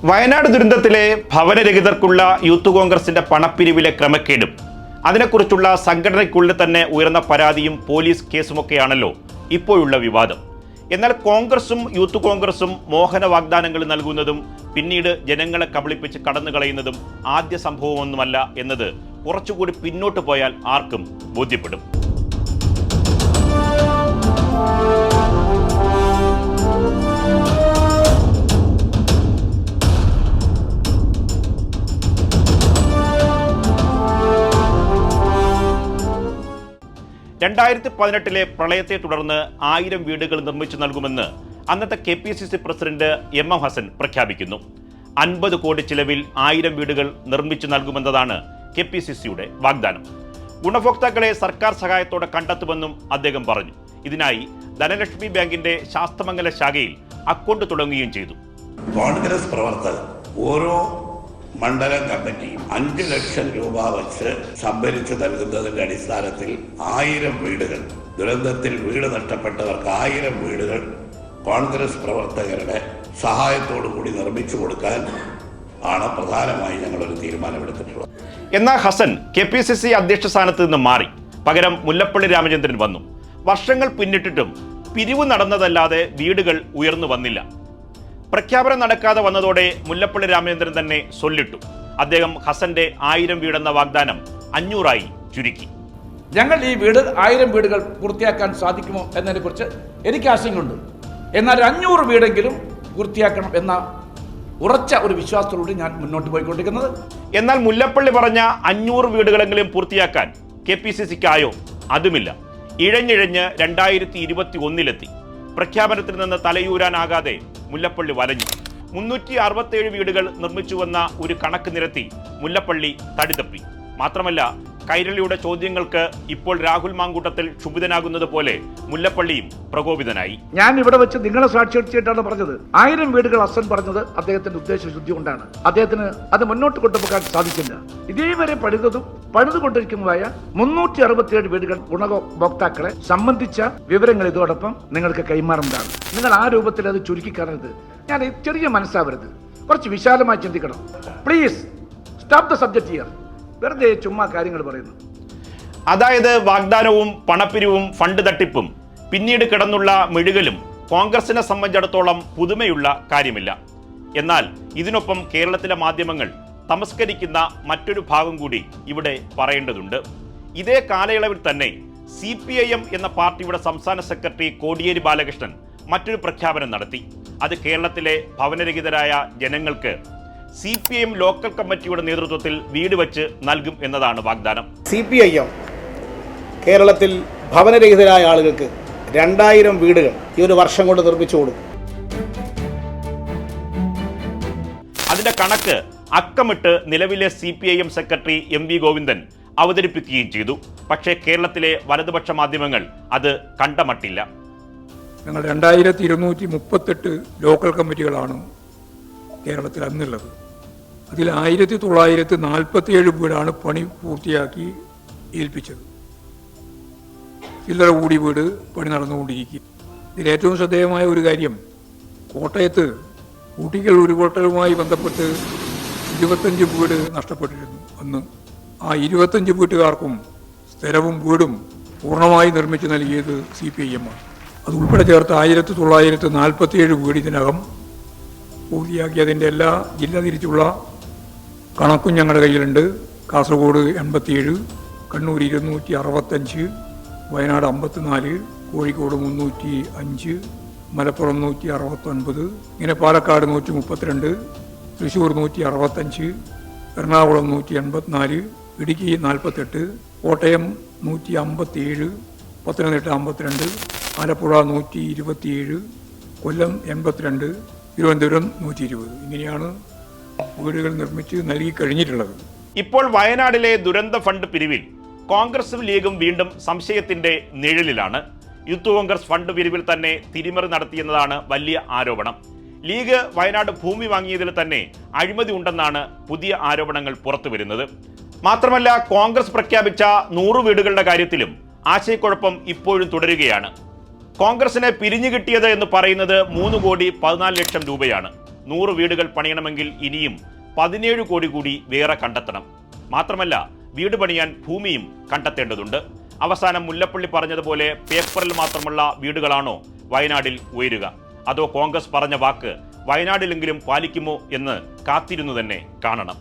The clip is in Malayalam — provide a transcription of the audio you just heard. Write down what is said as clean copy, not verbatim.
വയനാട് ദുരന്തത്തിലെ ഭവനരഹിതർക്കുള്ള യൂത്ത് കോൺഗ്രസിന്റെ പണപ്പിരിവിലെ ക്രമക്കേടും അതിനെക്കുറിച്ചുള്ള സംഘടനയ്ക്കുള്ളിൽ തന്നെ ഉയർന്ന പരാതിയും പോലീസ് കേസുമൊക്കെയാണല്ലോ ഇപ്പോഴുള്ള വിവാദം. എന്നാൽ കോൺഗ്രസും യൂത്ത് കോൺഗ്രസും മോഹന വാഗ്ദാനങ്ങൾ നൽകുന്നതും പിന്നീട് ജനങ്ങളെ കബളിപ്പിച്ച് കടന്നുകളയുന്നതും ആദ്യ സംഭവമൊന്നുമല്ല എന്നത് കുറച്ചുകൂടി പിന്നോട്ട് പോയാൽ ആർക്കും ബോധ്യപ്പെടും. രണ്ടായിരത്തി പ്രളയത്തെ തുടർന്ന് 1000 വീടുകൾ നിർമ്മിച്ചു നൽകുമെന്ന് അന്നത്തെ KPCC പ്രസിഡന്റ് MM ഹസൻ പ്രഖ്യാപിക്കുന്നു. 50 കോടി ചിലവിൽ 1000 വീടുകൾ നിർമ്മിച്ചു നൽകുമെന്നതാണ് KPCCയുടെ വാഗ്ദാനം. ഗുണഭോക്താക്കളെ സർക്കാർ സഹായത്തോടെ കണ്ടെത്തുമെന്നും അദ്ദേഹം പറഞ്ഞു. ഇതിനായി ധനലക്ഷ്മി ബാങ്കിന്റെ ശാസ്തമംഗല ശാഖയിൽ അക്കൗണ്ട് തുടങ്ങുകയും ചെയ്തു. കോൺഗ്രസ് പ്രവർത്തകർ ഓരോ മണ്ഡലം കമ്മിറ്റിയും 5 ലക്ഷം രൂപ വെച്ച് സംഭരിച്ചു നൽകുന്നതിന്റെ അടിസ്ഥാനത്തിൽ 1000 വീടുകൾ, ദുരന്തത്തിൽ വീട് നഷ്ടപ്പെട്ടവർക്ക് 1000 വീടുകൾ കോൺഗ്രസ് പ്രവർത്തകരുടെ സഹായത്തോടു കൂടി നിർമ്മിച്ചു കൊടുക്കാൻ ആണ് പ്രധാനമായി ഞങ്ങളൊരു തീരുമാനമെടുത്തിട്ടുള്ളത്. എന്നാൽ ഹസൻ KPCC അധ്യക്ഷ സ്ഥാനത്ത് നിന്ന് മാറി പകരം മുല്ലപ്പള്ളി രാമചന്ദ്രൻ വന്നു. വർഷങ്ങൾ പിന്നിട്ടിട്ടും പിരിവ് നടന്നതല്ലാതെ വീടുകൾ ഉയർന്നു വന്നില്ല. പ്രഖ്യാപനം നടക്കാതെ വന്നതോടെ മുല്ലപ്പള്ളി രാമചന്ദ്രൻ തന്നെ സൊല്ലിട്ടു. അദ്ദേഹം ഹസന്റെ 1000 വീടെന്ന വാഗ്ദാനം 500 ചുരുക്കി. ഞങ്ങൾ ഈ വീട് 1000 വീടുകൾ പൂർത്തിയാക്കാൻ സാധിക്കുമോ എന്നതിനെ കുറിച്ച് എനിക്ക് ആശങ്കയുണ്ട്. എന്നാൽ 500 വീടെങ്കിലും പൂർത്തിയാക്കണം എന്ന ഉറച്ച ഒരു വിശ്വാസത്തോടെ ഞാൻ മുന്നോട്ട് പോയിക്കൊണ്ടിരിക്കുന്നത്. എന്നാൽ മുല്ലപ്പള്ളി പറഞ്ഞ 500 വീടുകളെങ്കിലും പൂർത്തിയാക്കാൻ KPCCക്കായോ? അതുമില്ല. ഇഴഞ്ഞിഴഞ്ഞ് 2021 പ്രഖ്യാപനത്തിൽ നിന്ന് തലയൂരാനാകാതെ മുല്ലപ്പള്ളി വലഞ്ഞു. 367 വീടുകൾ നിർമ്മിച്ചുവെന്ന ഒരു കണക്ക് നിരത്തി മുല്ലപ്പള്ളി തടിതപ്പി. മാത്രമല്ല, കൈരളിയുടെ ചോദ്യങ്ങൾക്ക് ഇപ്പോൾ രാഹുൽ മാങ്കൂട്ടത്തിൽ ക്ഷുഭിതനാകുന്നത് പോലെ മുല്ലപ്പള്ളിയും പ്രകോപിതനായി. ഞാൻ ഇവിടെ വെച്ച് നിങ്ങളെ സാക്ഷിയായിട്ടാണ് പറഞ്ഞത്. 1000 വീടുകൾ ഹസൻ പറഞ്ഞത് അദ്ദേഹത്തിന്റെ ഉദ്ദേശശുദ്ധി കൊണ്ടാണ്. അദ്ദേഹത്തിന് അത് മുന്നോട്ട് കൊണ്ടുപോകാൻ സാധിച്ചില്ല. ഇതേവരെ പണിതുകൊണ്ടിരിക്കുന്നതായ 367 വീടുകൾ ഗുണഭോക്താക്കളെ സംബന്ധിച്ച വിവരങ്ങൾ ഇതോടൊപ്പം നിങ്ങൾക്ക് കൈമാറുന്നതാണ്. നിങ്ങൾ ആ രൂപത്തിൽ അത് ചുരുക്കി കാണരുത്. ഞാൻ ചെറിയ മനസ്സാവരുത്, കുറച്ച് വിശാലമായി ചിന്തിക്കണം. Please stop the subject here. വെറുതെ ചുമ്മാ കാര്യങ്ങൾ പറയുന്നു. അതായത് വാഗ്ദാനവും പണപ്പിരിവും ഫണ്ട് തട്ടിപ്പും പിന്നീട് കിടന്നുള്ള മെഴുകലും കോൺഗ്രസിനെ സംബന്ധിച്ചിടത്തോളം പുതുമയുള്ള കാര്യമില്ല. എന്നാൽ ഇതിനൊപ്പം കേരളത്തിലെ മാധ്യമങ്ങൾ തമസ്കരിക്കുന്ന മറ്റൊരു ഭാഗം കൂടി ഇവിടെ പറയേണ്ടതുണ്ട്. ഇതേ കാലയളവിൽ തന്നെ CPIM എന്ന പാർട്ടിയുടെ സംസ്ഥാന സെക്രട്ടറി കോടിയേരി ബാലകൃഷ്ണൻ മറ്റൊരു പ്രഖ്യാപനം നടത്തി. അത് കേരളത്തിലെ ഭവനരഹിതരായ ജനങ്ങൾക്ക് CPIM ലോക്കൽ കമ്മിറ്റിയുടെ നേതൃത്വത്തിൽ വീട് വെച്ച് നൽകും എന്നതാണ് വാഗ്ദാനം. CPIM കേരളത്തിൽ ഭവനരഹിതരായ ആളുകൾക്ക് 2000 വീടുകൾ ഈ ഒരു വർഷം കൊണ്ട് നിർമ്മിച്ചു കൊടുക്കും. അതിന്റെ കണക്ക് അക്കമിട്ട് നിലവിലെ CPIM സെക്രട്ടറി MV ഗോവിന്ദൻ അവതരിപ്പിക്കുകയും ചെയ്തു. പക്ഷേ കേരളത്തിലെ വലതുപക്ഷ മാധ്യമങ്ങൾ അത് കണ്ടമട്ടില്ല. ഞങ്ങൾ 2238 ലോക്കൽ കമ്മിറ്റികളാണ് കേരളത്തിൽ അന്നുള്ളത്. അതിൽ 1947 വീടാണ് പണി പൂർത്തിയാക്കി ഏൽപ്പിച്ചത്. ചില്ലറ കൂടി വീട് പണി നടന്നുകൊണ്ടിരിക്കുക. ഇതിലേറ്റവും ശ്രദ്ധേയമായ ഒരു കാര്യം, കോട്ടയത്ത് ഊട്ടിക്കൽ ഉരുൾപൊട്ടലുമായി ബന്ധപ്പെട്ട് 25 വീട് നഷ്ടപ്പെട്ടിരുന്നു. അന്ന് ആ 25 വീട്ടുകാർക്കും സ്ഥലവും വീടും പൂർണ്ണമായി നിർമ്മിച്ചു നൽകിയത് CPIM ആണ്. അത് ഉൾപ്പെടെ ചേർത്ത് 1947 വീട് ഇതിനകം പൂർത്തിയാക്കിയതിൻ്റെ എല്ലാ ജില്ല തിരിച്ചുള്ള കണക്കും ഞങ്ങളുടെ കയ്യിലുണ്ട്. കാസർഗോഡ് 87, കണ്ണൂർ 265, വയനാട് 54, കോഴിക്കോട് 305, മലപ്പുറം 169, ഇങ്ങനെ പാലക്കാട് 132, തൃശ്ശൂർ 165, എറണാകുളം 184, ഇടുക്കി 48, കോട്ടയം 157, പത്തനംതിട്ട 52, ആലപ്പുഴ 127, കൊല്ലം 82, തിരുവനന്തപുരം 120. ഇങ്ങനെയാണ് വീടുകൾ നിർമ്മിച്ച് നൽകി കഴിഞ്ഞിട്ടുള്ളത്. ഇപ്പോൾ വയനാടിലെ ദുരന്ത ഫണ്ട് പിരിവിൽ കോൺഗ്രസും ലീഗും വീണ്ടും സംശയത്തിന്റെ നിഴലിലാണ്. യൂത്ത് കോൺഗ്രസ് ഫണ്ട് പിരിവിൽ തന്നെ തിരിമറി നടത്തിയെന്നതാണ് വലിയ ആരോപണം. ലീഗ് വയനാട് ഭൂമി വാങ്ങിയതിൽ തന്നെ അഴിമതി ഉണ്ടെന്നാണ് പുതിയ ആരോപണങ്ങൾ പുറത്തു വരുന്നത്. മാത്രമല്ല, കോൺഗ്രസ് പ്രഖ്യാപിച്ച 100 വീടുകളുടെ കാര്യത്തിലും ആശയക്കുഴപ്പം ഇപ്പോഴും തുടരുകയാണ്. കോൺഗ്രസിന് പിരിഞ്ഞു കിട്ടിയത് എന്ന് പറയുന്നത് 3 കോടി 14 ലക്ഷം രൂപയാണ്. 100 വീടുകൾ പണിയണമെങ്കിൽ ഇനിയും 17 കോടി കൂടി വേറെ കണ്ടെത്തണം. മാത്രമല്ല വീട് പണിയാൻ ഭൂമിയും കണ്ടെത്തേണ്ടതുണ്ട്. അവസാനം മുല്ലപ്പള്ളി പറഞ്ഞതുപോലെ പേപ്പറിൽ മാത്രമുള്ള വീടുകളാണോ വയനാടിൽ ഉയരുക? അതോ കോൺഗ്രസ് പറഞ്ഞ വാക്ക് വയനാട്ടിലെങ്കിലും പാലിക്കുമോ എന്ന് കാത്തിരുന്നു തന്നെ കാണണം.